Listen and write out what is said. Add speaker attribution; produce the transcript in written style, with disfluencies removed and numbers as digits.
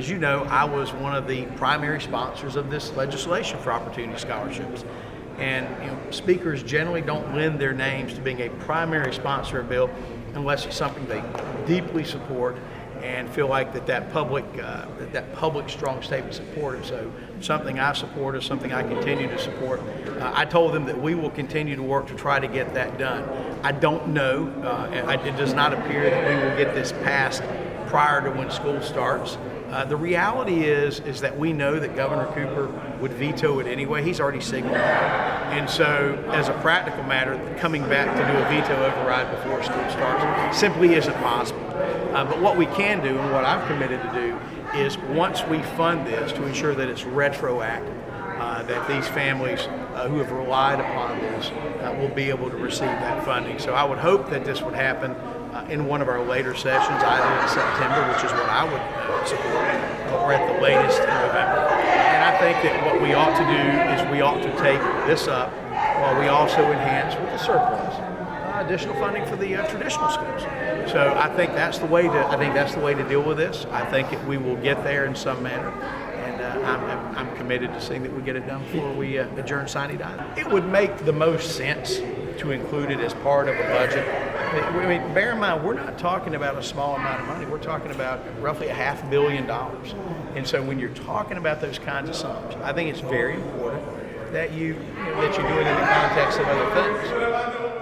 Speaker 1: as you know, I was one of the primary sponsors of this legislation for opportunity scholarships. And speakers generally don't lend their names to being a primary sponsor of a bill unless it's something they deeply support and feel like that public strong statement support. So something I support is something I continue to support. I told them that we will continue to work to try to get that done. I don't know, it does not appear that we will get this passed prior to when school starts. The reality is that we know that Governor Cooper would veto it anyway. He's already signaled that. And so, as a practical matter, coming back to do a veto override before school starts simply isn't possible. But what we can do, and what I've committed to do, is once we fund this, to ensure that it's retroactive, that these families who have relied upon this will be able to receive that funding. So I would hope that this would happen in one of our later sessions, either in September, which is what I would support, or at the latest in November. And I think that what we ought to do is we ought to take this up while we also enhance with the surplus additional funding for the traditional schools. So I think that's the way to deal with this. I think we will get there in some manner. I'm committed to seeing that we get it done before we adjourn sine die. It would make the most sense to include it as part of a budget. I mean, bear in mind, we're not talking about a small amount of money. We're talking about roughly $500 million. And so when you're talking about those kinds of sums, I think it's very important that you do it in the context of other things.